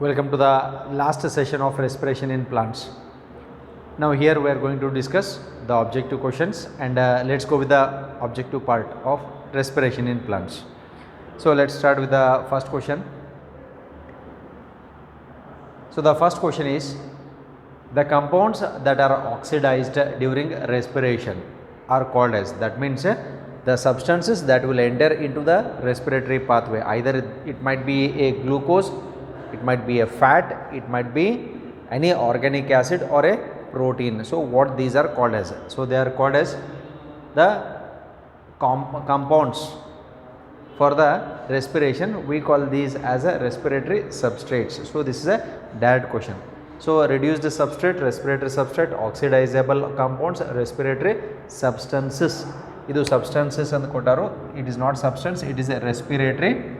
Welcome to the last session of respiration in plants. Now here we are going to discuss the objective questions and let's go with the objective part of respiration in plants. So let's start with the first question. So the first question is, the compounds that are oxidized during respiration are called as, that means the substances that will enter into the respiratory pathway, either it might be a glucose, it might be a fat, it might be any organic acid or a protein. So what these are called as? So they are called as the compounds for the respiration. We call these as a respiratory substrates. So this is a direct question. So reduced substrate, respiratory substrate, oxidizable compounds, respiratory substances. Idu substances andukontaru, it is not substance, it is a respiratory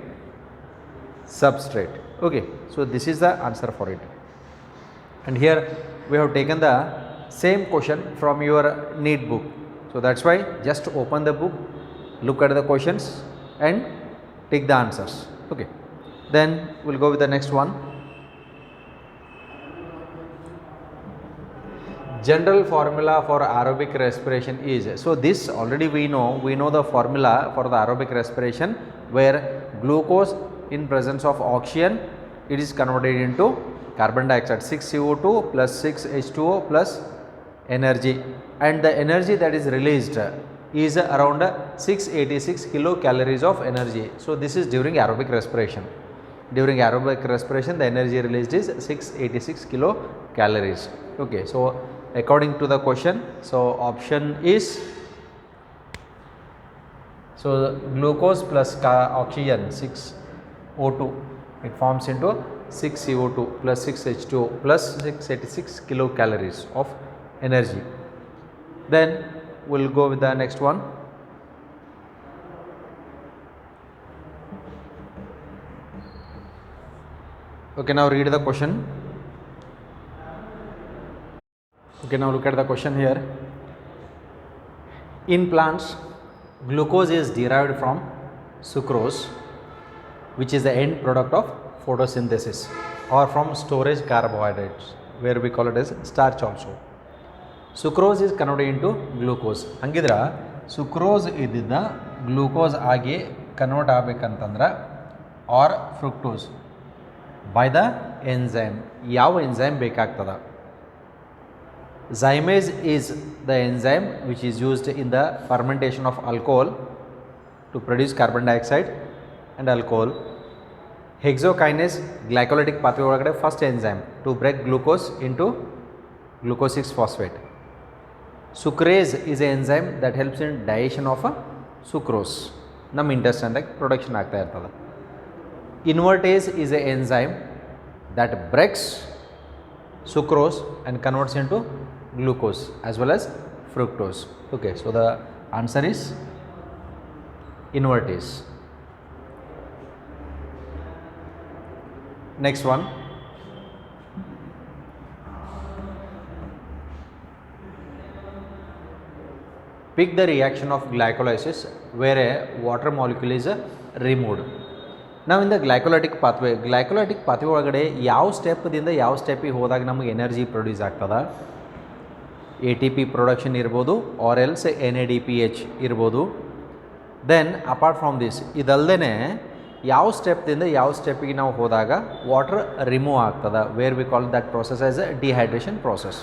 substrate. Okay, so this is the answer for it. And here we have taken the same question from your NEET book. So that's why just open the book, look at the questions and take the answers. Okay, then we'll go with the next one. General formula for aerobic respiration is, so this already we know the formula for the aerobic respiration, where glucose in presence of oxygen, it is converted into carbon dioxide, 6 CO2 plus 6 H2O plus energy, and the energy that is released is around 686 kilocalories of energy. So this is during aerobic respiration. During aerobic respiration, the energy released is 686 kilocalories. Okay, so according to the question, so option is, so glucose plus oxygen 6O2, it forms into 6 CO2 plus 6 H2O plus 686 kilocalories of energy. Then we'll go with the next one. Okay, now read the question. Okay, now look at the question here. In plants, glucose is derived from sucrose, which is the end product of photosynthesis, or from storage carbohydrates, where we call it as starch also. Sucrose is converted into glucose. ಹಂಗಿದ್ರೆ sucrose ಇದ್ದಿದ್ದ glucose ಆಗಿ convert ಆಗಬೇಕಂತಂದ್ರೆ or fructose by the enzyme. ಯಾವ enzyme ಬೇಕಾಗ್ತದೆ? Zymase is the enzyme which is used in the fermentation of alcohol to produce carbon dioxide and alcohol. Hexokinase glycolytic pathway ಒಳಗಡೆ first enzyme to break glucose into glucose 6 phosphate. Sucrase is an enzyme that helps in digestion of sucrose. ನಮ್ಮ intestine ದಾಗ production ಆಗ್ತಾ ಇರ್ತದೆ. Invertase is an enzyme that breaks sucrose and converts into glucose as well as fructose. Okay, so the answer is invertase. Next one. Pick the reaction of glycolysis where a water molecule is removed. ನಾವು in the ಗ್ಲೈಕೋಲೈಟಿಕ್ pathway ಒಳಗಡೆ ಯಾವ ಸ್ಟೆಪ್ದಿಂದ ಯಾವ ಸ್ಟೆಪ್ಪಿಗೆ ಹೋದಾಗ ನಮಗೆ energy produce ಆಗ್ತದೆ? ATP production ಇರ್ಬೋದು, R else NADPH ಇರ್ಬೋದು. Then apart from this, ಇದಲ್ಲದೆ ಯಾವ ಸ್ಟೆಪ್ದಿಂದ ಯಾವ ಸ್ಟೆಪ್ಪಿಗೆ ನಾವು ಹೋದಾಗ ವಾಟರ್ ರಿಮೂವ್ ಆಗ್ತದೆ, wear we call that process as A dehydration process.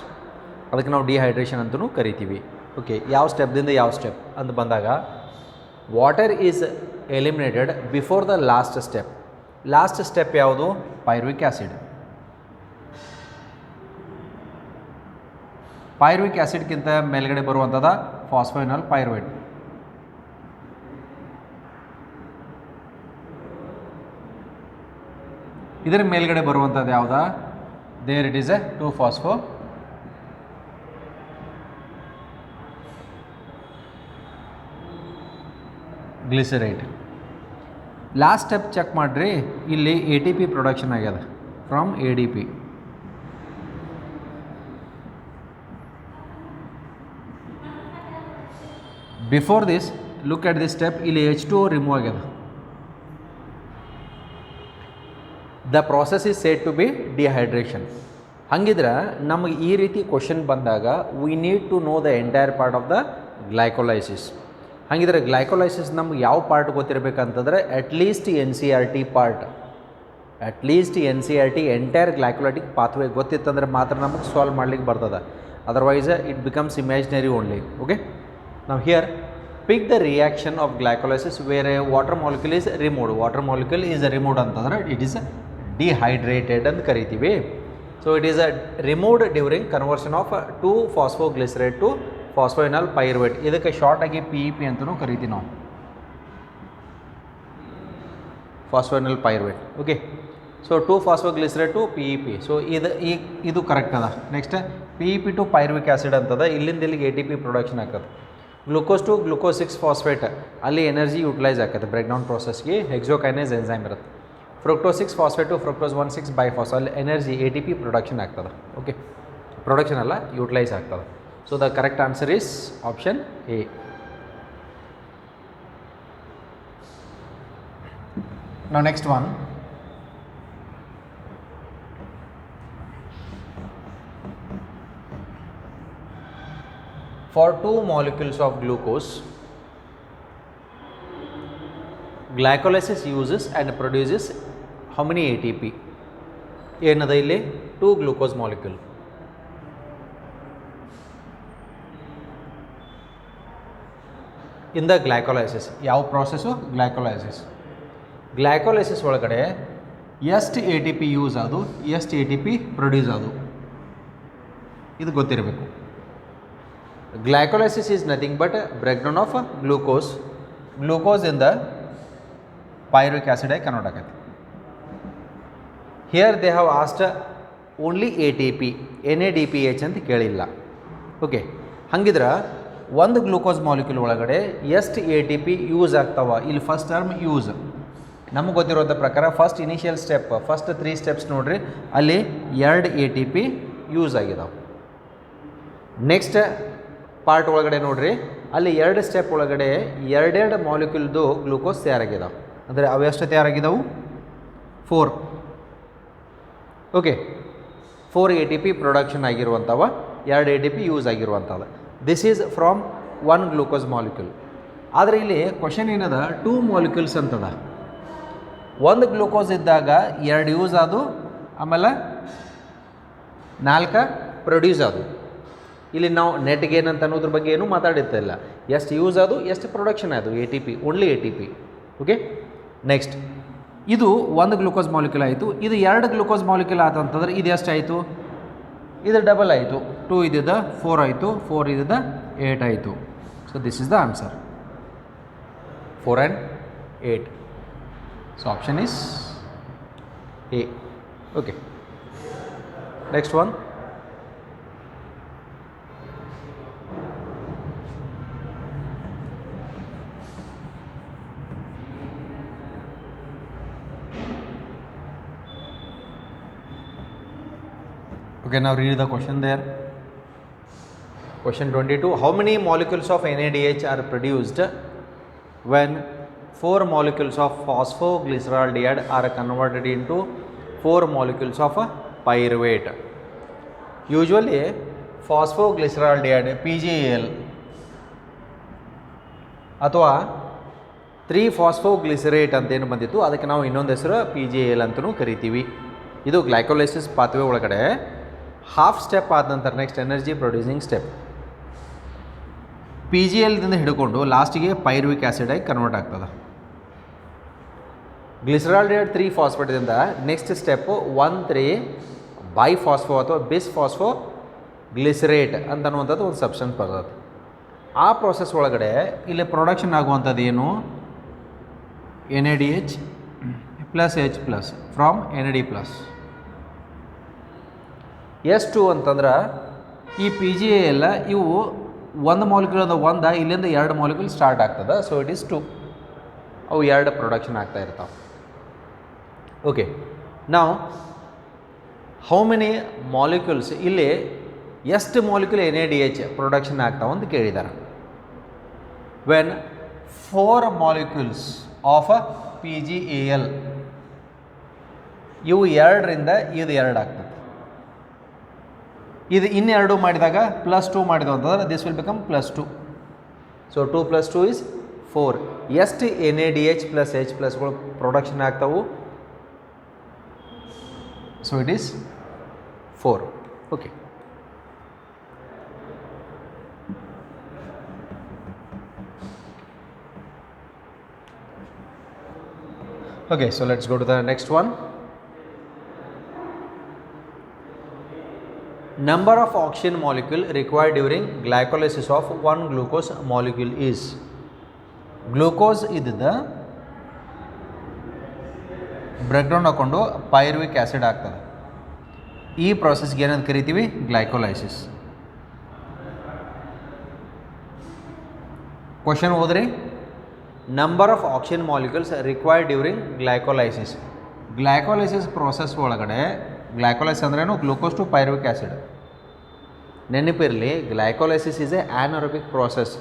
ಅದಕ್ಕೆ ನಾವು ಡಿಹೈಡ್ರೇಷನ್ ಅಂತಲೂ ಕರಿತೀವಿ. ಓಕೆ, ಯಾವ ಸ್ಟೆಪ್ದಿಂದ ಯಾವ ಸ್ಟೆಪ್ ಅಂತ ಬಂದಾಗ water is eliminated before the last step. Last step ಯಾವುದು? Pyruvic acid. ಪೈರುವಿಕ್ ಆ್ಯಸಿಡ್ಗಿಂತ ಮೇಲ್ಗಡೆ ಬರುವಂಥದ್ದು ಫಾಸ್ಫೈನಲ್ ಪೈರುವೇಟ್. ಇದರ ಮೇಲ್ಗಡೆ ಬರುವಂಥದ್ದು ಯಾವುದಾ? There it is a two phospho glyceride. Last step check ಮಾಡಿರಿ, ಇಲ್ಲಿ ATP ಪ್ರೊಡಕ್ಷನ್ ಆಗ್ಯದ from ADP. Before this, look at this step, ಇಲ್ಲಿ H2O ರಿಮೂವ್ ಆಗ್ಯದ. The process is said to be dehydration. ಹಂಗಿದ್ರೆ ನಮಗೆ ಈ ರೀತಿ ಕ್ವಶನ್ ಬಂದಾಗ we need to know the entire part of the glycolysis. ಹಾಗಿದ್ರೆ ಗ್ಲೈಕೋಲೈಸಿಸ್ ನಮ್ಗೆ ಯಾವ ಪಾರ್ಟ್ ಗೊತ್ತಿರಬೇಕಂತಂದರೆ at least NCERT part, at least NCERT entire glycolytic pathway ಗೊತ್ತಿತ್ತಂದ್ರೆ ಮಾತ್ರ ನಮಗೆ ಸಾಲ್ವ್ ಮಾಡ್ಲಿಕ್ಕೆ ಬರ್ತದೆ. Otherwise it becomes imaginary only. Okay, ನಾವು here pick the reaction of glycolysis where a water molecule is removed. Water molecule is removed ಅಂತಂದ್ರೆ it is dehydrated ಅಂತ ಕರಿತೀವಿ. So it is removed during conversion of two phosphoglycerate to phosphoenol pyruvate. ಇದಕ್ಕೆ ಶಾರ್ಟಾಗಿ PEP ಅಂತಲೂ ಕರಿತೀವಿ ನಾವು, phosphoenol pyruvate. Okay, so two phosphoglycerate to PEP. So ಇದು correct ಅದ. Next PEP to pyruvic acid ಅಂತದ. ಇಲ್ಲಿಂದ ಇಲ್ಲಿಗೆ ATP ಪ್ರೊಡಕ್ಷನ್ ಆಗ್ತದೆ. ಗ್ಲೂಕೋಸ್ ಟು ಗ್ಲೂಕೋಸ್ 6-ಫಾಸ್ಫೇಟ್, ಅಲ್ಲಿ ಎನರ್ಜಿ ಯುಟಿಲೈಸ್ ಆಗ್ತದೆ ಬ್ರೇಕ್ ಡೌನ್ ಪ್ರೋಸೆಸ್ಗೆ. ಹೆಕ್ಸೋಕೈನೇಸ್ ಎನ್ಸೈಮ್ ಇರುತ್ತೆ. ಫ್ರಕ್ಟೋಸ್ 6-ಫಾಸ್ಫೇಟ್ ಟು ಫ್ರಕ್ಟೋಸ್ 1,6-ಬೈಫಾಸ್, ಅಲ್ಲಿ ಎನರ್ಜಿ ATP ಪ್ರೊಡಕ್ಷನ್ ಆಗ್ತದೆ. ಓಕೆ, ಪ್ರೊಡಕ್ಷನ್ ಅಲ್ಲ, ಯುಟಿಲೈಸ್ ಆಗ್ತದೆ. So the correct answer is option A. Now next one, for 2 molecules of glucose, glycolysis uses and produces how many ATP? ಏನದ ಇಲ್ಲಿ 2 glucose molecule. In the glycolysis, ಯಾವ process? Glycolysis ಒಳಗಡೆ ಎಷ್ಟು ATP use ಅದು, ಎಷ್ಟು ATP produce ಅದು, ಇದು ಗೊತ್ತಿರಬೇಕು. Glycolysis is nothing but break down of glucose in the pyruvic acid ಆಗಿ ಕನ್ವರ್ಟ್ ಆಗತ್ತೆ. Here they have asked only ATP, NADPH ಅಂತ ಕೇಳಿಲ್ಲ. ಓಕೆ, ಹಂಗಿದ್ರೆ ಒಂದು ಗ್ಲೂಕೋಸ್ ಮಾಲಿಕ್ಯೂಲ್ ಒಳಗಡೆ ಎಷ್ಟು ATP ಯೂಸ್ ಆಗ್ತಾವ? ಇಲ್ಲಿ ಫಸ್ಟ್ ಟರ್ಮ್ ಯೂಸ್ ನಮಗೆ ಗೊತ್ತಿರೋದ ಪ್ರಕಾರ first initial step, first 3 steps ನೋಡ್ರಿ, ಅಲ್ಲಿ 2 ATP ಯೂಸ್ ಆಗಿದಾವೆ. ನೆಕ್ಸ್ಟ್ ಪಾರ್ಟ್ ಒಳಗಡೆ ನೋಡ್ರಿ, ಅಲ್ಲಿ 2 ಸ್ಟೆಪ್ ಒಳಗಡೆ 2 ಮಾಲಿಕ್ಯೂಲ್ದು ಗ್ಲೂಕೋಸ್ ತಯಾರಾಗಿದ್ದಾವೆ. ಅಂದರೆ ಅವು ಎಷ್ಟು ತಯಾರಾಗಿದ್ದಾವೆ? 4. ಓಕೆ, 4 ATP ಪ್ರೊಡಕ್ಷನ್ ಆಗಿರುವಂಥವ, 2 ATP ಯೂಸ್ ಆಗಿರುವಂಥದ್ದು. This is from 1 glucose molecule. ಆದರೆ ಇಲ್ಲಿ ಕ್ವಶನ್ ಏನದ, 2 ಮಾಲಿಕ್ಯೂಲ್ಸ್ ಅಂತದ. 1 ಗ್ಲೂಕೋಸ್ ಇದ್ದಾಗ 2 ಯೂಸ್ ಅದು, ಆಮೇಲೆ 4 ಪ್ರೊಡ್ಯೂಸ್ ಅದು. ಇಲ್ಲಿ ನಾವು ನೆಟ್ ಗೇನ್ ಅಂತ ಅನ್ನೋದ್ರ ಬಗ್ಗೆ ಏನೂ ಮಾತಾಡಿರ್ತಿಲ್ಲ. ಎಷ್ಟು ಯೂಸ್ ಅದು, ಎಷ್ಟು ಪ್ರೊಡಕ್ಷನ್ ಅದು, ATP, only ATP. Okay, next ಇದು 1 ಗ್ಲೂಕೋಸ್ ಮಾಲಿಕ್ಯೂಲ್ ಆಯಿತು. ಇದು 2 ಗ್ಲೂಕೋಸ್ ಮಾಲಿಕ್ಯೂಲ್ ಆಯ್ತು ಅಂತಂದ್ರೆ ಇದು ಎಷ್ಟು ಆಯಿತು? ಇದು ಡಬಲ್ ಆಯಿತು. 2 ಇದ್ದಿದ್ದ 4 ಆಯಿತು, 4 ಇದ್ದಿದ್ದ 8 ಆಯಿತು. So this is the answer, 4 and 8. So option is A. Okay, next one. Okay, now read the question there. Question 22. How many molecules of NADH are produced when 4 molecules of phosphoglyceraldehyde are converted into 4 molecules of pyruvate? Usually phosphoglyceraldehyde PGAL ಅಥವಾ 3-ಫಾಸ್ಫೋಗ್ಲಿಸರೇಟ್ ಅಂತೇನು ಬಂದಿತ್ತು, ಅದಕ್ಕೆ ನಾವು ಇನ್ನೊಂದು ಹೆಸರು PGAL ಅಂತಲೂ ಕರಿತೀವಿ. ಇದು ಗ್ಲೈಕೋಲೈಸಿಸ್ ಪಾತ್ವೆ ಒಳಗಡೆ ಹಾಫ್ ಸ್ಟೆಪ್ ಆದ ನಂತರ ನೆಕ್ಸ್ಟ್ ಎನರ್ಜಿ ಪ್ರೊಡ್ಯೂಸಿಂಗ್ ಸ್ಟೆಪ್. PGALದಿಂದ ಹಿಡ್ಕೊಂಡು ಲಾಸ್ಟಿಗೆ ಪೈರುವಿಕ್ ಆ್ಯಸಿಡಾಗಿ ಕನ್ವರ್ಟ್ ಆಗ್ತದೆ. ಗ್ಲಿಸರಾಲ್ಡಿಹೈಡ್ 3-ಫಾಸ್ಫೇಟ್ದಿಂದ ನೆಕ್ಸ್ಟ್ ಸ್ಟೆಪ್ಪು 1,3-ಬೈಫಾಸ್ಫೋ ಅಥವಾ ಬಿಸ್ಫಾಸ್ಫೋ ಗ್ಲಿಸರೇಟ್ ಅಂತ ಅನ್ನುವಂಥದ್ದು ಒಂದು ಸಬ್ಸ್ಟೆನ್ಸ್ ಬರ್ತದೆ. ಆ ಪ್ರೋಸೆಸ್ ಒಳಗಡೆ ಇಲ್ಲಿ ಪ್ರೊಡಕ್ಷನ್ ಆಗುವಂಥದ್ದು ಏನು? NADH plus H plus from NAD plus. ಎಷ್ಟು ಅಂತಂದ್ರೆ ಈ PGAL ಇವು 1 ಮಾಲಿಕ್ಯೂಲ್ ಅದು 1, ಇಲ್ಲಿಂದ 2 ಮಾಲಿಕ್ಯೂಲ್ ಸ್ಟಾರ್ಟ್ ಆಗ್ತದೆ. So it is 2. ಅವು 2 ಪ್ರೊಡಕ್ಷನ್ ಆಗ್ತಾ ಇರ್ತಾವೆ. ಓಕೆ, ನಾವು ಹೌ ಮೆನಿ ಮಾಲಿಕ್ಯೂಲ್ಸ್, ಇಲ್ಲಿ ಎಷ್ಟು ಮಾಲಿಕ್ಯೂಲ್ NADH ಪ್ರೊಡಕ್ಷನ್ ಆಗ್ತಾವೆ ಅಂತ ಕೇಳಿದ್ದಾರೆ. ವೆನ್ 4 ಮಾಲಿಕ್ಯೂಲ್ಸ್ ಆಫ್ PGAL ಇವು 2ರಿಂದ ಇದು 2 ಆಗ್ತದೆ. ಇದು ಇನ್ನೆರಡು ಮಾಡಿದಾಗ +2 ಮಾಡಿದವು ಅಂತಂದ್ರೆ this will become +2. So 2 + 2 is 4. ಎಷ್ಟು NaDH + H+ಗಳು ಪ್ರೊಡಕ್ಷನ್ ಆಗ್ತಾವು? So it is 4. Okay. Okay, so let's go to the next one. Number of oxygen molecule required during glycolysis of one glucose molecule is. Glucose ಇದ್ದ breakdown ಹಾಕೊಂಡು pyruvic acid ಆಗ್ತದೆ. ಈ ಪ್ರಾಸೆಸ್ಗೆ ಏನಂತ ಕರಿತೀವಿ? ಗ್ಲೈಕೋಲೈಸಿಸ್. ಕ್ವಶನ್ ಓದ್ರಿ. Number of oxygen molecules required during glycolysis. Glycolysis process ಒಳಗಡೆ glycolysis ಅಂದ್ರೇನು? Glucose to pyruvic acid. ನೆನಪಿರಲಿ, glycolysis is a anaerobic process.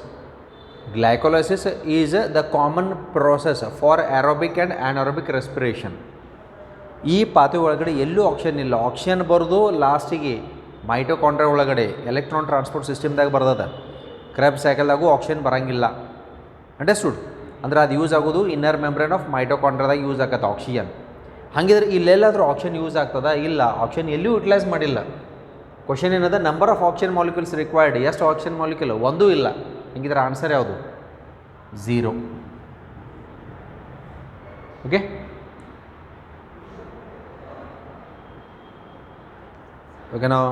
Glycolysis is the common process for aerobic and anaerobic respiration. ಈ ಪಾತ್ರೆ ಒಳಗಡೆ ಎಲ್ಲೂ oxygen ಇಲ್ಲ. Oxygen ಬರೋದು ಲಾಸ್ಟಿಗೆ ಮೈಟೋಕಾಂಡ್ರಿಯಾ ಒಳಗಡೆ ಎಲೆಕ್ಟ್ರಾನ್ ಟ್ರಾನ್ಸ್ಪೋರ್ಟ್ ಸಿಸ್ಟಮ್ದಾಗ ಬರ್ತದೆ. ಕ್ರೆಬ್ಸ್ ಸೈಕಲ್ದಾಗೂ ಆಕ್ಸಿಜನ್ ಬರೋಂಗಿಲ್ಲ. ಅಂಡರ್ಸ್ಟುಡ್? ಅಂದ್ರೆ ಅದು ಯೂಸ್ ಆಗೋದು ಇನ್ನರ್ ಮೆಂಬ್ರೇನ್ ಆಫ್ ಮೈಟೋಕಾಂಡ್ರಿಯಾದಾಗ ಯೂಸ್ ಆಗತ್ತೆ ಆಕ್ಸಿಜನ್. ಹಾಗಿದ್ರೆ ಇಲ್ಲೆಲ್ಲಾದರೂ ಆಕ್ಸಿಜನ್ ಯೂಸ್ ಆಗ್ತದ? ಇಲ್ಲ, ಆಕ್ಸಿಜನ್ ಎಲ್ಲೂ ಯುಟಿಲೈಸ್ ಮಾಡಿಲ್ಲ. ಕ್ವಶನ್ ಏನದ? Number of oxygen molecules required. ಎಷ್ಟು ಆಕ್ಸಿಜನ್ ಮಾಲಿಕ್ಯೂಲ್? ಒಂದೂ ಇಲ್ಲ. ಹಂಗಿದ್ರೆ ಆನ್ಸರ್ ಯಾವುದು? 0. ಓಕೆ. ಓಕೆ, ನಾವು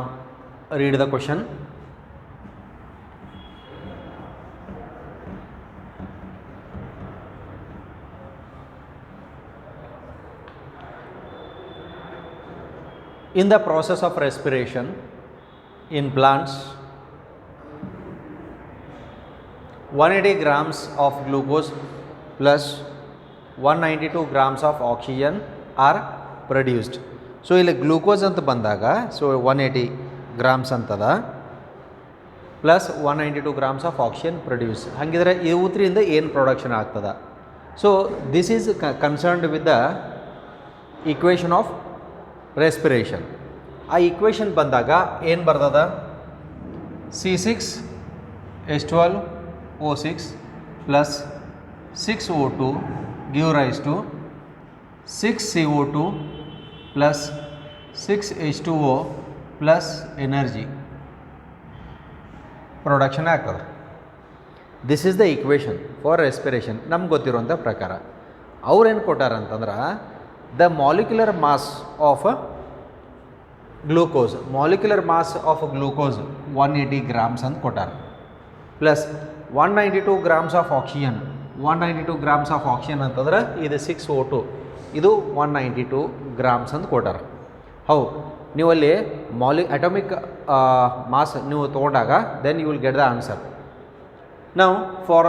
read the question. In the process of respiration in plants, 180 grams of glucose plus 192 grams of oxygen are produced. So ಇಲ್ಲಿ glucose ಅಂತ ಬಂದಾಗ so 180 grams ಅಂತದ plus 192 grams of oxygen produce. ಹಾಗಿದ್ರೆ ಇವತ್ತರಿಂದ ಏನು production ಆಗ್ತದ? So this is concerned with the equation of respiration. ಆ equation ಬಂದಾಗ ಏನು ಬರ್ತದ? C6H12O6 plus 6O2 give rise to 6CO2 plus 6H2O plus energy production ಆಗ್ತದೆ. This is the equation for respiration. ನಮ್ಗೆ ಗೊತ್ತಿರುವಂಥ ಪ್ರಕಾರ ಅವ್ರೇನು ಕೊಟ್ಟಾರಂತಂದ್ರೆ the molecular mass of glucose, molecular mass of glucose 180 grams ಅಂತ ಕೊಟ್ಟಾರ. Plus 192 grams of oxygen. 192 grams of oxygen ಅಂತಂದ್ರೆ ಇದು 6O2, ಇದು 192 ಗ್ರಾಮ್ಸ್ ಅಂತ ಕೊಟ್ಟಾರ. ಹೌ ನೀವಲ್ಲಿ ಅಟೋಮಿಕ್ ಮಾಸ್ ನೀವು ತೊಗೊಂಡಾಗ then you will get the answer. ನಾವು ಫಾರ್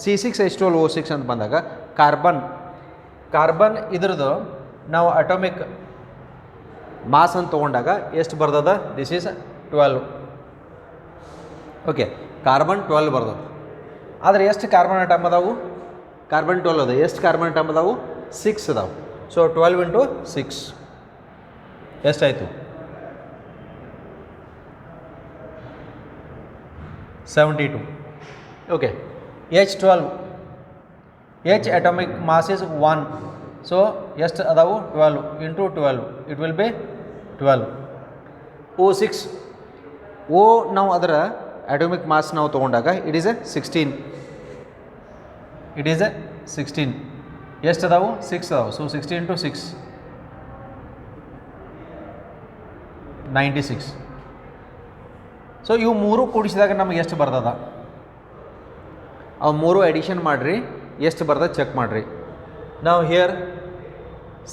C6H12O6 ಅಂತ ಬಂದಾಗ ಕಾರ್ಬನ್ ಇದ್ರದ್ದು ನಾವು ಅಟೋಮಿಕ್ ಮಾಸ್ ಅಂತ ತೊಗೊಂಡಾಗ ಎಷ್ಟು ಬರ್ತದ? This is 12. ಓಕೆ, ಕಾರ್ಬನ್ 12 ಬರ್ತದೆ. ಆದರೆ ಎಷ್ಟು ಕಾರ್ಬನ್ ಅಟಮ್ ಅದಾವು? ಕಾರ್ಬನ್ 12 ಅದ. ಎಷ್ಟು ಕಾರ್ಬನ್ ಅಟಮ್ ಅದಾವು? 6 ಅದಾವು. ಸೊ 12 ಇಂಟು 6 ಎಷ್ಟಾಯಿತು? 72. Okay, H12, H atomic mass is 1. So ಎಷ್ಟು ಅದಾವು? 12 into 12 it will be 12. O6, O ನಾವು ಅದರ ಅಟೋಮಿಕ್ ಮಾಸ್ ನಾವು ತೊಗೊಂಡಾಗ it is A 16. It is A 16. ಎಷ್ಟು ಅದಾವು? 6 ಅದಾವು. So 16 into 6 96. ಸೊ ಇವು ಮೂರು ಕೂಡಿಸಿದಾಗ ನಮಗೆ ಎಷ್ಟು ಬರ್ತದ? ಅವು ಮೂರು ಎಡಿಷನ್ ಮಾಡಿರಿ, ಎಷ್ಟು ಬರ್ತದೆ ಚೆಕ್ ಮಾಡಿರಿ. ನಾವು ಹಿಯರ್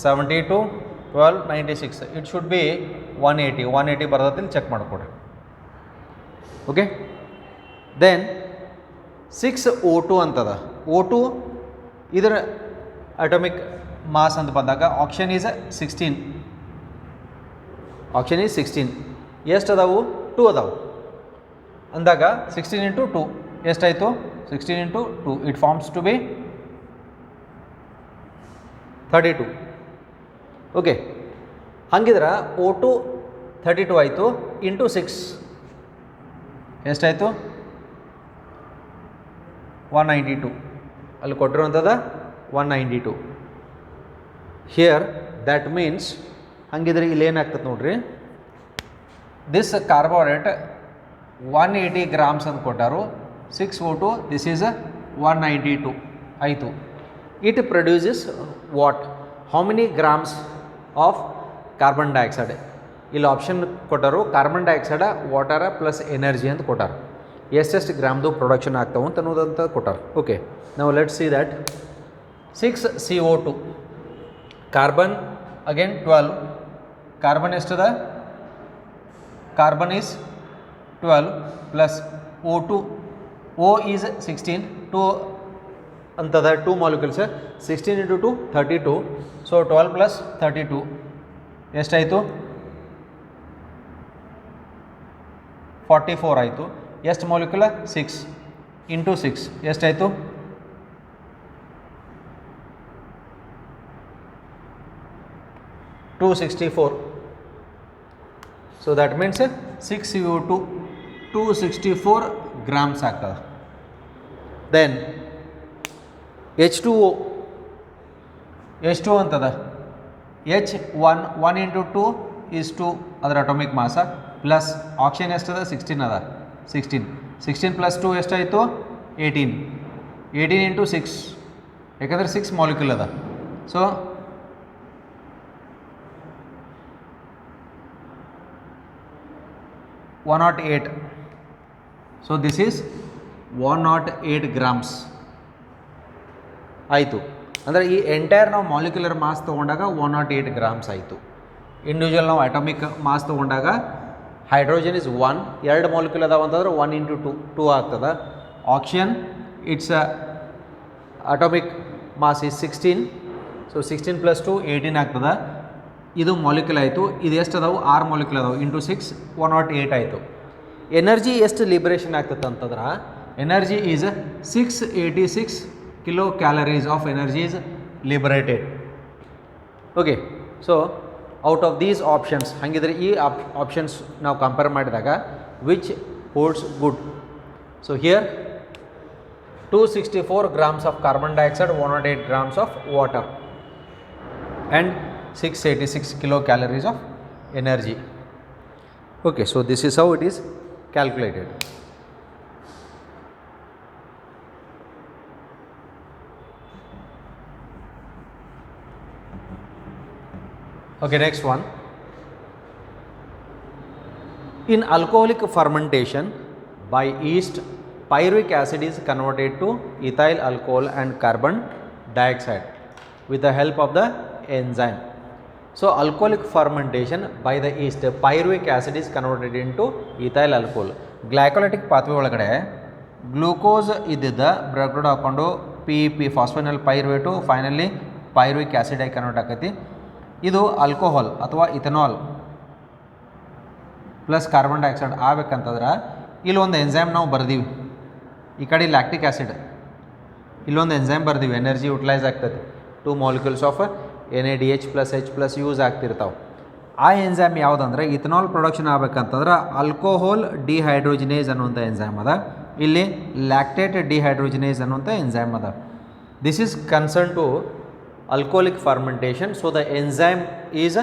72, 12, 96 ಇಟ್ ಶುಡ್ ಬಿ 180 ಬರ್ತದೆ. ಚೆಕ್ ಮಾಡಿಕೊಡ್ರಿ. ಓಕೆ, ದೆನ್ 6O2 ಅಂತದ. O2 ಇದರ ಅಟೋಮಿಕ್ ಮಾಸ್ ಅಂತ ಬಂದಾಗ ಆಕ್ಸಿಜನ್ ಈಸ್ 16. Oxygen is 16. ಎಷ್ಟು ಅದಾವು? 2 ಅದಾವು ಅಂದಾಗ 16 ಇಂಟು 2 ಎಷ್ಟಾಯಿತು? 16 into 2 it forms to be 32. Okay, ಹಂಗಿದ್ರೆ O2 32 ಆಯಿತು ಇಂಟು 6 ಎಷ್ಟಾಯಿತು 192 ಅಲ್ಲಿ ಕೊಟ್ಟಿರುವಂಥದ್ದು 192 ಹಿಯರ್ ದ್ಯಾಟ್ ಮೀನ್ಸ್ ಹಂಗಿದ್ರೆ ಇಲ್ಲಿ ಏನಾಗ್ತದೆ ನೋಡ್ರಿ ದಿಸ್ ಕಾರ್ಬೋರೇಟ್ 180 ಗ್ರಾಮ್ಸ್ ಅಂತ ಕೊಟ್ಟಾರು 6O2 ದಿಸ್ ಈಸ್ 192 ಆಯಿತು. It produces what how many grams of carbon dioxide ಇಲ್ಲಿ ಆಪ್ಷನ್ ಕೊಟ್ಟರು carbon dioxide water plus energy ಅಂತ ಕೊಟ್ಟಾರೆ ಎಷ್ಟೆಷ್ಟು ಗ್ರಾಮ್ದು ಪ್ರೊಡಕ್ಷನ್ ಆಗ್ತಾವೆ ಅಂತ ಅನ್ನೋದಂತ ಕೊಟ್ಟಾರೆ. ಓಕೆ ನಾವು let see that 6CO2 carbon again 12 carbon ಎಷ್ಟದ carbon is 12 plus O2 O is 16 2 ಅಂತದ 2 ಮಾಲಿಕ್ಯೂಲ್ಸ್ 16 ಇಂಟು 2 32 ಸೊ 12 ಪ್ಲಸ್ 32 ಎಷ್ಟಾಯಿತು 44 ಆಯಿತು. ಎಷ್ಟು ಮಾಲಿಕ್ಯೂಲ 6 ಇಂಟು 6 ಎಷ್ಟಾಯಿತು 264. So that means 6CO2 264 grams ಆಗ್ತದೆ. ದೆನ್ H2O H2 ಅಂತದ H1 ಇಂಟು 2 ಈಸ್ 2 ಅದರ ಅಟೋಮಿಕ್ ಮಾಸ ಪ್ಲಸ್ ಆಕ್ಸಿಜನ್ ಎಷ್ಟದ 16 ಅದ 16 ಪ್ಲಸ್ 2 ಎಷ್ಟಾಯಿತು 18 ಇಂಟು 6 ಯಾಕಂದರೆ 6 ಮಾಲಿಕ್ಯೂಲ್ ಅದ. So 108 so this is 108 grams ಆಯಿತು. ಅಂದರೆ ಈ ಎಂಟೈರ್ ನಾವು ಮಾಲಿಕ್ಯುಲರ್ ಮಾಸ್ ತೊಗೊಂಡಾಗ 108 ಗ್ರಾಮ್ಸ್ ಆಯಿತು. ಇಂಡಿವಿಜುವಲ್ ನಾವು ಅಟಾಮಿಕ್ ಮಾಸ್ ತೊಗೊಂಡಾಗ ಹೈಡ್ರೋಜನ್ ಇಸ್ 1 2 ಮಾಲಿಕ್ಯೂಲ್ ಅದಾವ ಅಂತಂದ್ರೆ 1 ಇಂಟು 2 ಆಗ್ತದೆ. Oxygen its atomic mass is 16 so 16 plus 2 18 ಆಗ್ತದೆ. ಇದು ಮಾಲಿಕ್ಯೂಲ್ ಆಯಿತು. ಇದು ಎಷ್ಟು ಅದಾವು 6 ಮಾಲಿಕ್ಯೂಲ್ ಅದಾವೆ ಇಂಟು 6 108 ಆಯಿತು. ಎನರ್ಜಿ ಎಷ್ಟು ಲಿಬರೇಷನ್ ಆಗ್ತದೆ ಅಂತಂದ್ರೆ energy is 686 kilo calories of energy is liberated. Okay so out of these options ಹಾಗಿದ್ರೆ ಈ ಆಪ್ಷನ್ಸ್ ನಾವು ಕಂಪೇರ್ ಮಾಡಿದಾಗ which holds good. So here 264 grams of carbon dioxide 108 grams of water and 686 kilo calories of energy. Okay, so this is how it is calculated. Okay, next one. In alcoholic fermentation by yeast, pyruvic acid is converted to ethyl alcohol and carbon dioxide with the help of the enzyme. So alcoholic fermentation by the yeast, pyruvic acid is converted into ethyl alcohol. Glycolytic pathway ಒಳಗಡೆ glucose ಇದ್ದಿದ್ದ ಬ್ರೆಡ್ ಹಾಕೊಂಡು PEP phosphoenol pyruvate finally pyruvic acid ಆಗಿ convert ಆಕೈತಿ. ಇದು alcohol ಅಥವಾ ethanol plus carbon dioxide ಆಗ್ಬೇಕಂತಂದ್ರೆ ಇಲ್ಲೊಂದು ಎಂಜೈಮ್ ನಾವು ಬರ್ದೀವಿ. ಈ ಕಡೆ ಲ್ಯಾಕ್ಟಿಕ್ ಆ್ಯಸಿಡ್ ಇಲ್ಲೊಂದು ಎಂಜೈಮ್ ಬರ್ದೀವಿ. ಎನರ್ಜಿ ಯುಟಿಲೈಸ್ ಆಗ್ತದೆ. 2 molecules of NADH plus H plus use ಆಗ್ತಿರ್ತಾವೆ. ಆ ಎಂಜೈಮ್ ಯಾವುದಂದ್ರೆ ಇಥನಾಲ್ ಪ್ರೊಡಕ್ಷನ್ ಆಗ್ಬೇಕಂತಂದ್ರೆ ಆಲ್ಕೋಹಾಲ್ ಡಿಹೈಡ್ರೋಜಿನೇಸ್ ಅನ್ನುವಂಥ ಎಂಜೈಮ್ ಅದ. ಇಲ್ಲಿ ಲ್ಯಾಕ್ಟೇಟ್ ಡಿಹೈಡ್ರೋಜಿನೇಸ್ ಅನ್ನುವಂಥ ಎಂಜೈಮ್ ಅದ. This is concern to alcoholic fermentation. So the enzyme is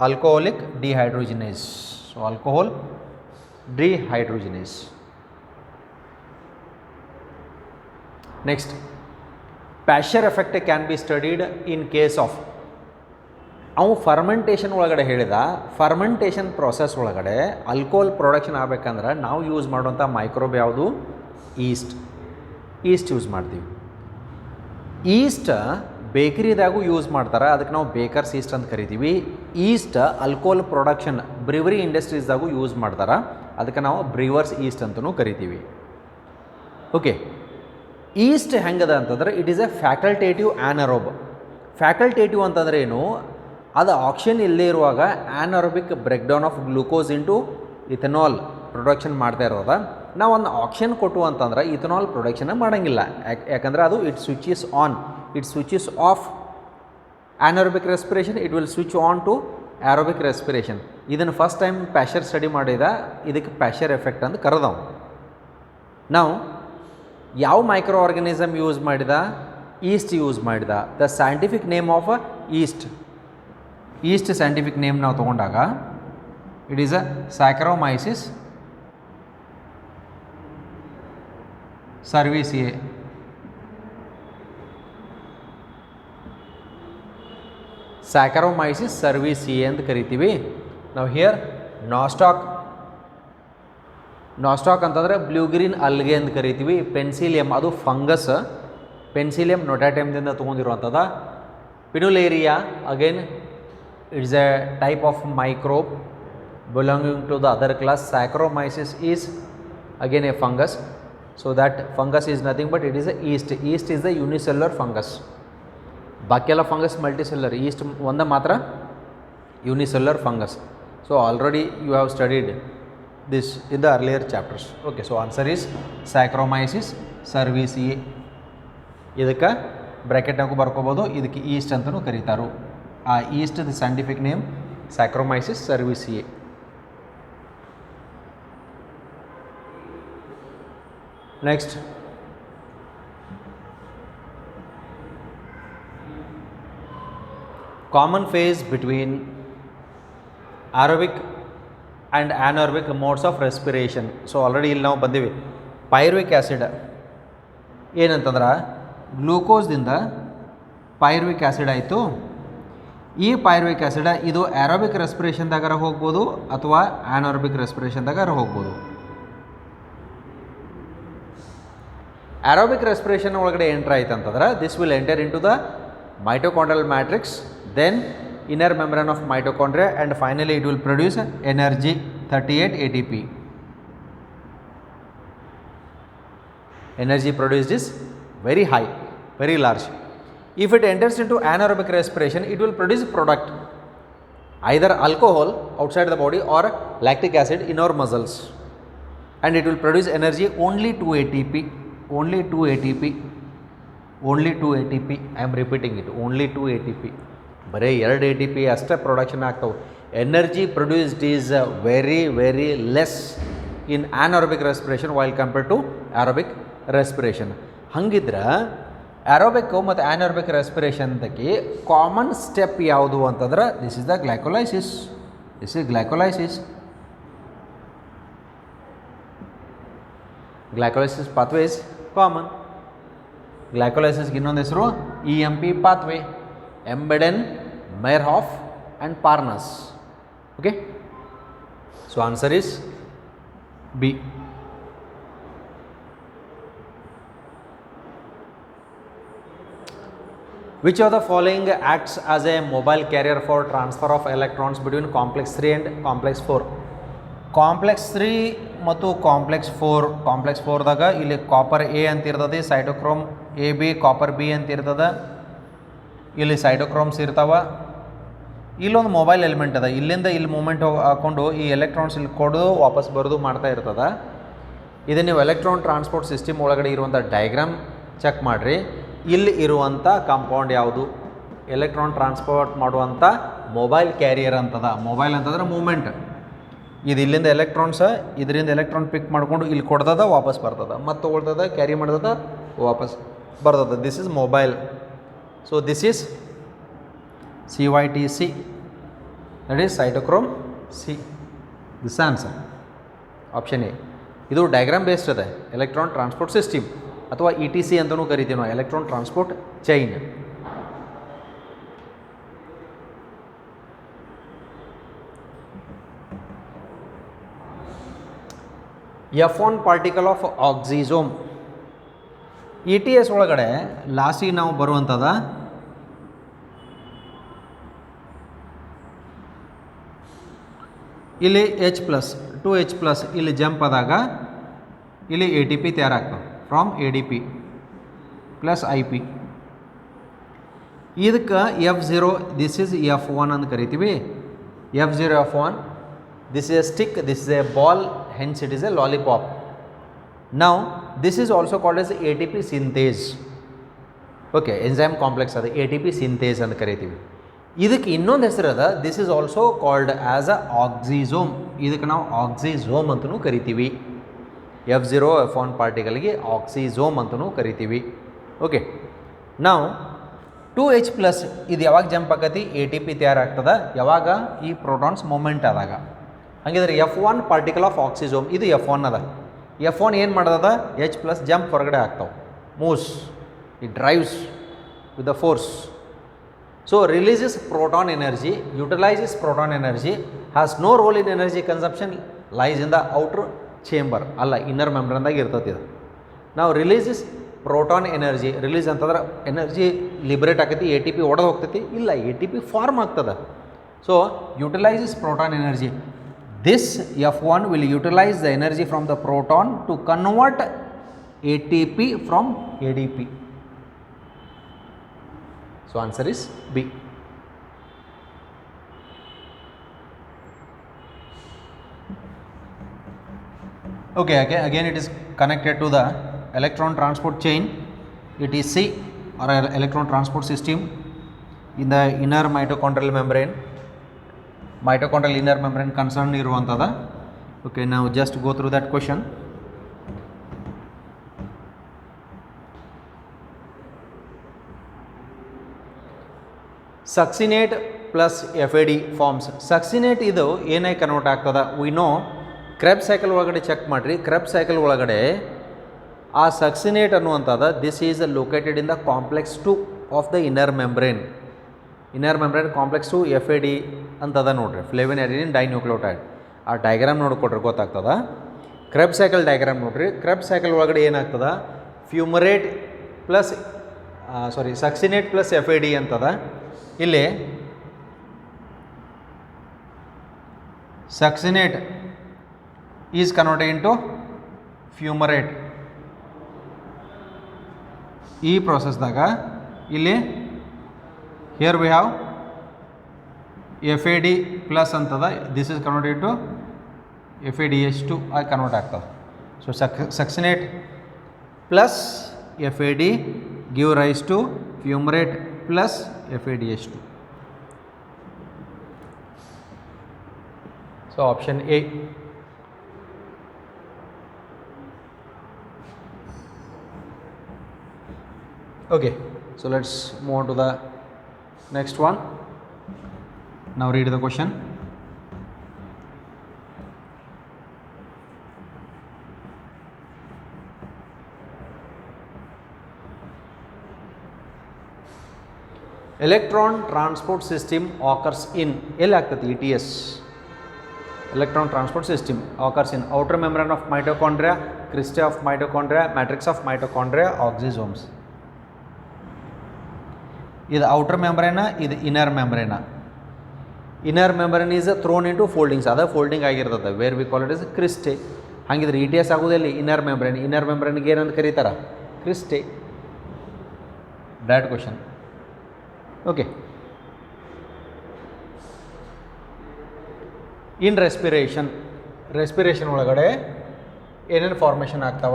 alcoholic dehydrogenase. So alcohol dehydrogenase. Next, Pasteur effect can be studied in case of ಅವು fermentation ಒಳಗಡೆ ಹೇಳಿದ fermentation process ಒಳಗಡೆ alcohol production ಆಗಬೇಕಂದ್ರೆ ನಾವು use ಮಾಡುವಂಥ microbe ಯಾವುದು East use ಮಾಡ್ತೀವಿ. East ಬೇಕರಿದಾಗೂ use ಮಾಡ್ತಾರೆ. ಅದಕ್ಕೆ ನಾವು ಬೇಕರ್ಸ್ ಈಸ್ಟ್ ಅಂತ ಕರಿತೀವಿ. ಈಸ್ಟ್ ಆಲ್ಕೋಹಾಲ್ ಪ್ರೊಡಕ್ಷನ್ ಬ್ರಿವರಿ ಇಂಡಸ್ಟ್ರೀಸ್ದಾಗೂ ಯೂಸ್ ಮಾಡ್ತಾರೆ. ಅದಕ್ಕೆ ನಾವು ಬ್ರಿವರ್ಸ್ ಈಸ್ಟ್ ಅಂತಲೂ ಕರಿತೀವಿ. ಓಕೆ, ಈಸ್ಟ್ ಹೆಂಗದ ಅಂತಂದ್ರೆ it is a facultative anaerobe. Facultative ಅಂತಂದ್ರೆ ಏನು, ಅದು ಆಕ್ಸಿಜನ್ ಇಲ್ಲೇ ಇರುವಾಗ anaerobic breakdown of glucose into ethanol production ಮಾಡ್ತಾ ಇರೋದ. ನಾವು ಒಂದು ಆಕ್ಸಿಜನ್ ಕೊಟ್ಟು ಅಂತಂದ್ರೆ ಇಥನಾಲ್ ಪ್ರೊಡಕ್ಷನ್ ಮಾಡೋಂಗಿಲ್ಲ. ಯಾಕಂದರೆ ಅದು it switch is on, it switch is off. Anaerobic respiration it will switch on to aerobic respiration. ಇದನ್ನು ಫಸ್ಟ್ ಟೈಮ್ ಪ್ಯಾಶರ್ ಸ್ಟಡಿ ಮಾಡಿದ, ಇದಕ್ಕೆ ಪ್ಯಾಶರ್ ಎಫೆಕ್ಟ್ ಅಂತ ಕರೆದವು. ನಾವು ಯಾವ ಮೈಕ್ರೋ ಆರ್ಗನಿಸಮ್ ಯೂಸ್ ಮಾಡಿದ? ಈಸ್ಟ್ ಯೂಸ್ ಮಾಡಿದ. The scientific name of yeast scientific name ನಾವು ತೊಗೊಂಡಾಗ ಇಟ್ ಈಸ್ ಅ ಸ್ಯಾಕರೋಮೈಸಿಸ್ ಸರ್ವಿಸಿಯೆ. ಸ್ಯಾಕರೋಮೈಸಿಸ್ ಸರ್ವಿಸಿಯೆ ಅಂತ ಕರಿತೀವಿ ನಾವು. ಹಿಯರ್ ನಾಸ್ಟಾಕ್ ಅಂತಂದರೆ ಬ್ಲೂ ಗ್ರೀನ್ ಅಲ್ಗೆ ಅಂತ ಕರಿತೀವಿ. ಪೆನ್ಸಿಲಿಯಮ್ ಅದು ಫಂಗಸ್, ಪೆನ್ಸಿಲಿಯಮ್ ನೊಟಾಟೈಮ್ದಿಂದ ತೊಗೊಂಡಿರುವಂಥದ್ದು. Pinnularia again it's a type of microbe belonging to the other class. Saccharomyces is again a fungus. So that fungus is nothing but it is a yeast. Yeast is the unicellular fungus. ಬಾಕಿ ಎಲ್ಲ fungus multicellular, yeast ಒಂದೇ ಮಾತ್ರ unicellular fungus. So already you have studied this in the earlier chapters. Okay, so answer is Saccharomyces cerevisiae. ಇದಕ್ಕೆ ಬ್ರ್ಯಾಕೆಟ್ನಾಗೂ ಬರ್ಕೋಬೋದು, ಇದಕ್ಕೆ East ಅಂತಲೂ ಕರೀತಾರು. ಆ yeast the scientific name Saccharomyces cerevisiae. Next common phase between aerobic and anaerobic modes of respiration. So already ಇಲ್ಲಿ ನಾವು ಬಂದೀವಿ. ಪೈರುವಿಕ್ acid ಏನಂತಂದ್ರೆ ಗ್ಲೂಕೋಸ್ದಿಂದ ಪೈರುವಿಕ್ acid ಆಯಿತು. ಈ ಪೈರುವಿಕ್ ಆ್ಯಸಿಡ್ ಇದು ಆ್ಯರೋಬಿಕ್ ರೆಸ್ಪಿರೇಷನ್ದಾಗಾರ ಹೋಗ್ಬೋದು ಅಥವಾ ಆ್ಯನಾರೋಬಿಕ್ ರೆಸ್ಪಿರೇಷನ್ದಾಗಾರ ಹೋಗ್ಬೋದು. ಆ್ಯರೋಬಿಕ್ ರೆಸ್ಪಿರೇಷನ್ ಒಳಗಡೆ ಎಂಟ್ರ್ ಆಯ್ತು ಅಂತಂದ್ರೆ this will enter into the mitochondrial matrix, then inner membrane of mitochondria, and finally it will produce energy 38 ATP. Energy produced is very high, very large. If it enters into anaerobic respiration, it will produce product, either alcohol outside the body or lactic acid in our muscles, and it will produce energy only 2 ATP, only 2 ATP, only 2 ATP. I am repeating it, only 2 ATP. ಬರೀ 2 ATP ಅಷ್ಟೇ production ಆಗ್ತವೆ. Energy produced is very very less in anaerobic respiration while compared to aerobic respiration. ಹಂಗಿದ್ರೆ aerobic ಮತ್ತು anaerobic ರೆಸ್ಪಿರೇಷನ್ದಾಗಿ common step ಯಾವುದು ಅಂತಂದ್ರೆ this is the glycolysis. This is glycolysis. Glycolysis pathway is common. ಗ್ಲೈಕೋಲೈಸಿಸ್ಗೆ ಇನ್ನೊಂದು ಹೆಸರು EMP pathway, Embedden, Meyerhoff and Parnas. Okay, so answer is B. Which of the following acts as a mobile carrier for transfer of electrons between complex 3 and complex 4? complex 3 ಮತ್ತು complex 4. complex 4ದಾಗ ಇಲ್ಲಿ copper A ಅಂತ ಇರ್ತದೆ, ಸೈಟೋಕ್ರೋಮ್ AB, copper B ಅಂತ ಇರ್ತದೆ, ಇಲ್ಲಿ ಸೈಟೋಕ್ರೋಮ್ಸ್ ಇರ್ತಾವ. ಇಲ್ಲೊಂದು mobile element ಅದ, ಇಲ್ಲಿಂದ ಇಲ್ಲಿ ಮೂಮೆಂಟ್ ಹಾಕ್ಕೊಂಡು ಈ ಎಲೆಕ್ಟ್ರಾನ್ಸ್ ಇಲ್ಲಿ ಕೊಡೋದು ವಾಪಸ್ ಬರೋದು ಮಾಡ್ತಾ ಇರ್ತದೆ. ಇದು ನೀವು ಎಲೆಕ್ಟ್ರಾನ್ ಟ್ರಾನ್ಸ್ಪೋರ್ಟ್ ಸಿಸ್ಟಮ್ ಒಳಗಡೆ ಇರುವಂಥ ಡಯಾಗ್ರಾಮ್ ಚೆಕ್ ಮಾಡಿರಿ. ಇಲ್ಲಿ ಇರುವಂಥ ಕಾಂಪೌಂಡ್ ಯಾವುದು? ಎಲೆಕ್ಟ್ರಾನ್ ಟ್ರಾನ್ಸ್ಪೋರ್ಟ್ ಮಾಡುವಂಥ ಮೊಬೈಲ್ ಕ್ಯಾರಿಯರ್ ಅಂತದ. ಮೊಬೈಲ್ ಅಂತಂದ್ರೆ ಮೂಮೆಂಟ್. ಇದು ಇಲ್ಲಿಂದ ಎಲೆಕ್ಟ್ರಾನ್ಸ, ಇದರಿಂದ ಎಲೆಕ್ಟ್ರಾನ್ ಪಿಕ್ ಮಾಡ್ಕೊಂಡು ಇಲ್ಲಿ ಕೊಡ್ತದ, ವಾಪಸ್ ಬರ್ತದ, ಮತ್ತು ತೊಗೊಳ್ತದ, ಕ್ಯಾರಿ ಮಾಡ್ತದ, ವಾಪಸ್ ಬರ್ತದ. This is mobile. So this is CYTC, that is cytochrome C. This answer option A. ಇದು ಡಯಾಗ್ರಾಮ್ ಬೇಸ್ಡ್ ಅದ. ಎಲೆಕ್ಟ್ರಾನ್ ಟ್ರಾನ್ಸ್ಪೋರ್ಟ್ ಸಿಸ್ಟಮ್ ಅಥವಾ ETC ಅಂತಲೂ ಕರಿತೀವಿ ನಾವು, electron transport chain. F1 particle of oxysome. ETS ಒಳಗಡೆ ಲಾಸ್ಟಿಗೆ ನಾವು ಬರುವಂಥದ್ದು ಇಲ್ಲಿ H+, 2H+, ಇಲ್ಲಿ ಜಂಪ್ ಆದಾಗ ಇಲ್ಲಿ ATP ತಯಾರಾಗ್ತವೆ ಫ್ರಾಮ್ ADP ಪ್ಲಸ್ IP. ಇದಕ್ಕೆ F0, ದಿಸ್ ಇಸ್ F1 ಅಂತ ಕರಿತೀವಿ. F0, F1, this is A stick, this is A ball, hence it is A lollipop. Now this is also called as ATP synthase. Okay, enzyme complex ಅದು ATP synthase ಅಂತ ಕರಿತೀವಿ. ಇದಕ್ಕೆ ಇನ್ನೊಂದು ಹೆಸರು ಅದ, this is also called as a oxysome. ಇದಕ್ಕೆ ನಾವು ಆಕ್ಸಿಸೋಮ್ ಅಂತಲೂ ಕರಿತೀವಿ. F0 F1 ಪಾರ್ಟಿಕಲ್ಗೆ ಆಕ್ಸಿಸೋಮ್ ಅಂತಲೂ ಕರಿತೀವಿ. ಓಕೆ, ನಾವು 2H+ ಇದು ಯಾವಾಗ ಜಂಪ್ ಆಕತಿ, ATP ತಯಾರಾಗ್ತದೆ ಯಾವಾಗ, ಈ ಪ್ರೋಟಾನ್ಸ್ ಮೂಮೆಂಟ್ ಆದಾಗ. ಹಾಗಿದ್ರೆ F1 ಪಾರ್ಟಿಕಲ್ ಆಫ್ ಆಕ್ಸಿಸೋಮ್, ಇದು F1 ಅದ. F1 ಏನು ಮಾಡ್ದದ, H+ ಜಂಪ್ ಹೊರಗಡೆ ಆಗ್ತಾವೆ, moves, it drives with the force. So releases proton energy, utilises proton energy, has no role in energy consumption, lies in the outer chamber, ಅಲ್ಲ inner ಮೆಂಬ್ರೇನ್ದಾಗ ಇರ್ತೈತಿ ಇದು. ನಾವು ರಿಲೀಸಸ್ ಪ್ರೋಟಾನ್ ಎನರ್ಜಿ, ರಿಲೀಸ್ ಅಂತಂದ್ರೆ energy liberate ಆಕೈತಿ, ATP ಒಡೆದು ಹೋಗ್ತೈತಿ, ಇಲ್ಲ ATP ಫಾರ್ಮ್ ಆಗ್ತದೆ. So utilises proton energy, this F1 will utilise the energy from the proton to convert ATP from ADP. So answer is B. Okay, again it is connected to the electron transport chain. It is C, or electron transport system in the inner mitochondrial membrane. Mitochondrial inner membrane concern iruvantada. Okay, now just go through that question. Succinate plus FAD forms. Succinate ಇದು ಏನಾಗಿ convert ಆಗ್ತದೆ, we know Krebs cycle ಒಳಗಡೆ check ಮಾಡಿರಿ. Krebs cycle ಒಳಗಡೆ ಆ succinate ಅನ್ನುವಂಥದ್ದು, this is located in the complex 2 of the inner membrane. Inner membrane complex 2 FAD ಅಂತದ ನೋಡ್ರಿ, ಫ್ಲೇವಿನ್ ಅಡೆನಿನ್ ಡೈನ್ಯೂಕ್ಲಿಯೋಟೈಡ್. ಆ ಡಯಾಗ್ರಾಮ್ ನೋಡಿಕೊಟ್ರೆ ಗೊತ್ತಾಗ್ತದ. ಕ್ರೆಬ್ ಸೈಕಲ್ ಡಯಾಗ್ರಾಮ್ ನೋಡ್ರಿ. ಕ್ರೆಬ್ ಸೈಕಲ್ ಒಳಗಡೆ ಏನಾಗ್ತದ, fumarate plus succinate plus FAD ಅಂತದ. ಇಲ್ಲಿ succinate is converted into fumarate. ಈ ಪ್ರೋಸೆಸ್ದಾಗ ಇಲ್ಲಿ here we have FAD plus ಅಂತದ, this is converted into FADH2 ಆಗಿ ಕನ್ವರ್ಟ್ ಆಗ್ತದೆ. So succinate plus FAD give rise to fumarate plus FADH2. So option A. Okay, so let's move on to the next one. Now read the question. Electron transport system occurs in, ಎಲ್ಲಿ ಆಗ್ತದೆ, ETS. Electron transport system occurs in outer membrane of mitochondria, cristae of mitochondria, matrix of mitochondria, oxysomes. ಇದು outer ಮೆಂಬ್ರೇನ, ಇದು inner ಮೆಂಬ್ರೇನ. Inner membrane is thrown in to foldings, ಅದ folding ಆಗಿರ್ತದೆ, where we call it is cristae. ಹಾಗಿದ್ರೆ ETS ಆಗೋದಲ್ಲಿ inner membrane. Inner ಮೆಂಬ್ರೇನ್ಗೆ ಏನಂತ ಕರೀತಾರೆ, cristae. That question. Okay, in respiration ಒಳಗಡೆ ಏನೇನು ಫಾರ್ಮೇಷನ್ ಆಗ್ತಾವ,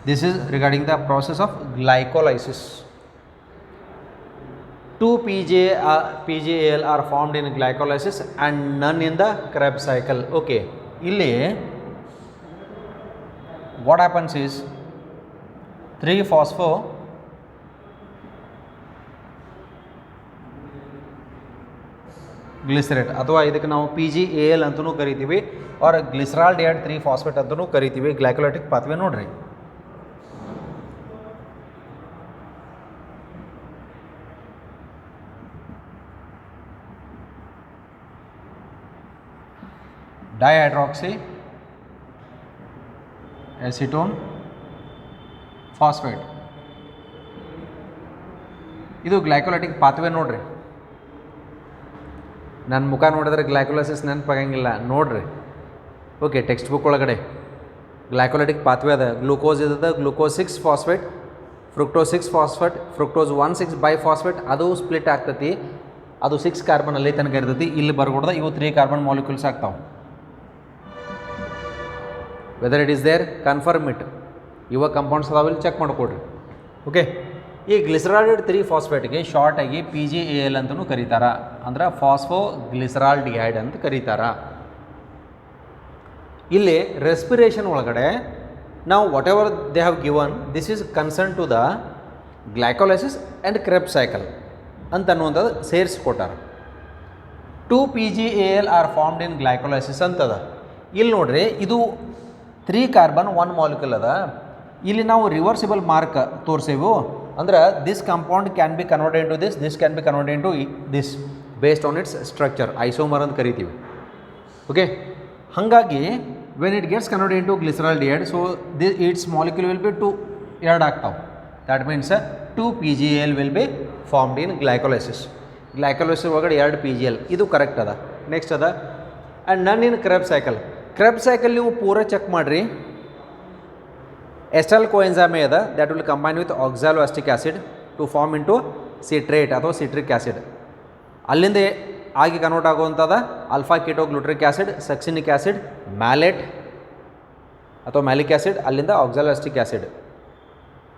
this is regarding the process of glycolysis. 2 PGAL are formed in glycolysis and none in the Kreb cycle. Okay, ಇಲ್ಲಿ what happens is 3-phosphೋ glycerate, ಅಥವಾ ಇದಕ್ಕೆ ನಾವು PGAL ಅಂತಲೂ ಕರಿತೀವಿ, ಆರ್ ಗ್ಲಿಸರಾಲ್ಡಿಹೈಡ್ 3-phosphate ಅಂತಲೂ ಕರಿತೀವಿ. ಗ್ಲೈಕೋಲೈಟಿಕ್ ಪಾತ್ವೆ ನೋಡ್ರಿ. ಡೈಹೈಡ್ರಾಕ್ಸಿ ಎಸಿಟೋನ್ ಫಾಸ್ಫೇಟ್, ಇದು ಗ್ಲೈಕೋಲೈಟಿಕ್ ಪಾತ್ವೆ ನೋಡ್ರಿ. ನನ್ನ ಮುಖ ನೋಡಿದ್ರೆ ಗ್ಲೈಕೋಲೈಸಿಸ್ ನೆನಪಾಗಂಗಿಲ್ಲ ನೋಡ್ರಿ. ಓಕೆ, ಟೆಕ್ಸ್ಟ್ ಬುಕ್ ಒಳಗಡೆ ಗ್ಲೈಕೋಲೈಟಿಕ್ ಪಾತ್ವೆ ಅದ. ಗ್ಲೂಕೋಸ್ ಇದ್ದದ, glucose 6-phosphate, fructose 6-phosphate, fructose 1,6-biphosphate. ಅದು ಸ್ಪ್ಲಿಟ್ ಆಗ್ತೈತಿ, ಅದು 6 ಕಾರ್ಬನ್ ಅಲ್ಲಿ ತನಕ ಇರ್ತೈತಿ. ಇಲ್ಲಿ ಬರ್ಕೊಡ್ದ ಇವು 3 ಕಾರ್ಬನ್ ಮಾಲಿಕ್ಯೂಲ್ಸ್ ಆಗ್ತಾವೆ. Whether it is there, confirm it. ಇವಾಗ ಕಂಪೌಂಡ್ಸ್ ಅದಾವಿಲ್ಲಿ ಚೆಕ್ ಮಾಡ್ಕೊಡ್ರಿ. ಓಕೆ, ಈ ಗ್ಲಿಸರಾಲ್ಡಿಡ್ 3-ಫಾಸ್ಫೇಟ್ಗೆ ಶಾರ್ಟ್ ಆಗಿ PgAl ಅಂತಲೂ ಕರೀತಾರ, ಅಂದ್ರೆ ಫಾಸ್ಫೋಗ್ಲಿಸರಾಲ್ಡಿಹೈಡ್ ಅಂತ ಕರೀತಾರ. ಇಲ್ಲಿ ರೆಸ್ಪಿರೇಷನ್ ಒಳಗಡೆ ನಾವು whatever they have given this is concern to the glycolysis and Krebs cycle ಅಂತ ಅನ್ನುವಂಥದ್ದು ಸೇರಿಸ್ಕೊಟ್ಟಾರ. 2PgAl are formed in glycolysis ಅಂತದ. ಇಲ್ಲಿ ನೋಡ್ರಿ, ಇದು 3 ಕಾರ್ಬನ್ 1 ಮಾಲಿಕ್ಯೂಲ್ ಅದ. ಇಲ್ಲಿ ನಾವು ರಿವರ್ಸಿಬಲ್ ಮಾರ್ಕ್ ತೋರಿಸೇವು, ಅಂದ್ರೆ this compound can be converted into this can be converted into this based on its structure, isomer ಅಂತ ಕರಿತೀವಿ. ಓಕೆ, ಹಾಗಾಗಿ when it gets converted into glyceraldehyde, so its molecule will be 2 ಆಗ್ತಾವೆ. That means 2PgAl will be formed in glycolysis. Glycolysis ಒಳಗಡೆ 2 PgAl, ಇದು correct ಅದ. Next ಅದ and none in ಕ್ರೆಬ್ಸ್ cycle. ಕ್ರೆಬ್ಸ್ cycle ನೀವು ಪೂರ ಚೆಕ್ ಮಾಡಿರಿ, ಎಸ್ಟಲ್ ಕೋಎನ್ಜೈಮ್ ಅದ that will combine with oxaloacetic acid to form into citrate ಅಥವಾ ಸಿಟ್ರಿಕ್ ಆ್ಯಸಿಡ್. ಅಲ್ಲಿಂದ ಆಗಿ ಕನ್ವರ್ಟ್ ಆಗುವಂಥದ alpha ketoglutaric acid, succinic acid, malate ಅಥವಾ ಮ್ಯಾಲಿಕ್ ಆ್ಯಸಿಡ್, ಅಲ್ಲಿಂದ ಆಕ್ಸಾಲೋಅಸ್ಟಿಕ್ ಆ್ಯಸಿಡ್.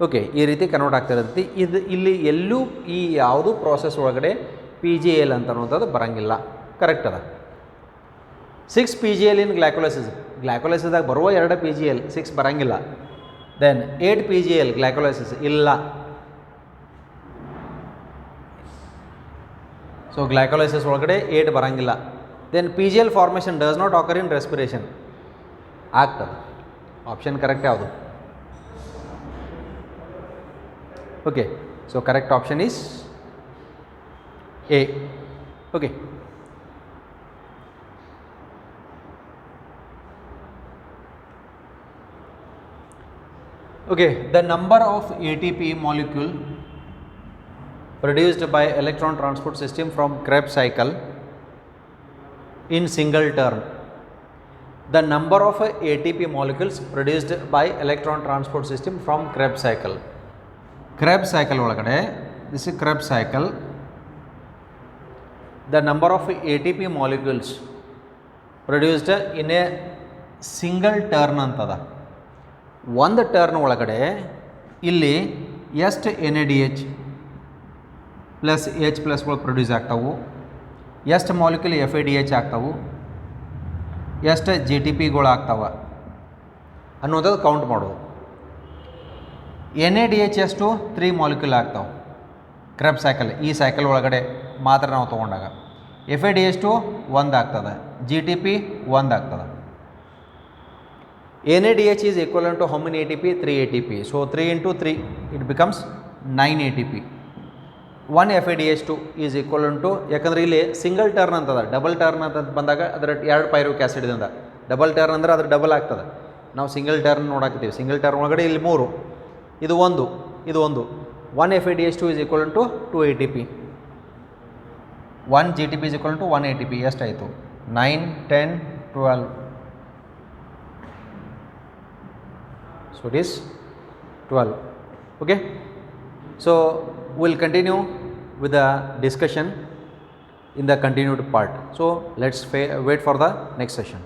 ಓಕೆ, ಈ ರೀತಿ ಕನ್ವರ್ಟ್ ಆಗ್ತಿರುತ್ತೆ. ಇದು ಇಲ್ಲಿ ಎಲ್ಲೂ ಈ ಯಾವುದೂ ಪ್ರಾಸೆಸ್ ಒಳಗಡೆ PgAl ಅಂತ ಅನ್ನುವಂಥದ್ದು ಬರೋಂಗಿಲ್ಲ. ಕರೆಕ್ಟ್ ಅದ. 6 PgAl ಇನ್ ಗ್ಲೈಕೋಲೈಸಿಸ್. ಗ್ಲೈಕೋಲೈಸಿಸ್ದಾಗ ಬರುವ 2 PgAl, 6 ಬರೋಂಗಿಲ್ಲ. ದೆನ್ 8 PgAl ಗ್ಲೈಕೋಲೈಸಿಸ್ ಇಲ್ಲ. ಸೊ ಗ್ಲೈಕೋಲೈಸಿಸ್ ಒಳಗಡೆ 8 ಬರೋಂಗಿಲ್ಲ. Then PgAl formation does not occur in respiration. ಆಗ್ತದೆ. ಆಪ್ಷನ್ ಕರೆಕ್ಟ್ ಯಾವುದು? Okay, so correct option is A. Okay. Okay, the number of ATP molecule produced by electron transport system from Krebs cycle in single turn. The number of ATP molecules produced by electron transport system from Krebs cycle. Krebs cycle ಒಳಗಡೆ, this is Krebs cycle. The number of ATP molecules produced in a single turn ಅಂತದ. ಒಂದು turn ಒಳಗಡೆ ಇಲ್ಲಿ ಎಷ್ಟು NADH plus H+ಗಳು produce ಆಗ್ತಾವು, ಎಷ್ಟು molecule FADH ಆಗ್ತಾವು, ಎಷ್ಟು GTPಗಳು ಆಗ್ತಾವ ಅನ್ನೋದದು count ಮಾಡೋದು. NADH ಎಷ್ಟು 3 ಮಾಲಿಕ್ಯೂಲ್ ಆಗ್ತಾವೆ ಕ್ರೆಬ್ಸ್ ಸೈಕಲ್, ಈ ಸೈಕಲ್ ಒಳಗಡೆ ಮಾತ್ರ ನಾವು ತೊಗೊಂಡಾಗ. FADH 1 ಆಗ್ತದೆ, GTP 1 ಆಗ್ತದೆ. NADH is equivalent to how many ATP? 3 ATP. So 3 into 3 it becomes 9 ATP. 1 FADH2 is equivalent to, ಯಾಕಂದರೆ ಇಲ್ಲಿ ಸಿಂಗಲ್ ಟರ್ನ್ ಅಂತದ, ಡಬಲ್ ಟರ್ನ್ ಅಂತ ಬಂದಾಗ ಅದರ 2 ಪೈರುವಿಕ್ ಆ್ಯಸಿಡ್ದಿಂದ ಡಬಲ್ ಟರ್ನ್ ಅಂದರೆ ಅದ್ರ ಡಬಲ್ ಆಗ್ತದೆ. ನಾವು ಸಿಂಗಲ್ ಟರ್ನ್ ನೋಡಾಕ್ತೀವಿ. ಸಿಂಗಲ್ ಟರ್ನ್ ಒಳಗಡೆ ಇಲ್ಲಿ 3, ಇದು 1. 1 FADH2 is equivalent to 2 ATP. 1 GTP is equivalent to 1 ATP. ಎಷ್ಟಾಯಿತು? 9, 10, 12. So it is 12. Okay. So we'll continue with the discussion in the continued part. So let's wait for the next session.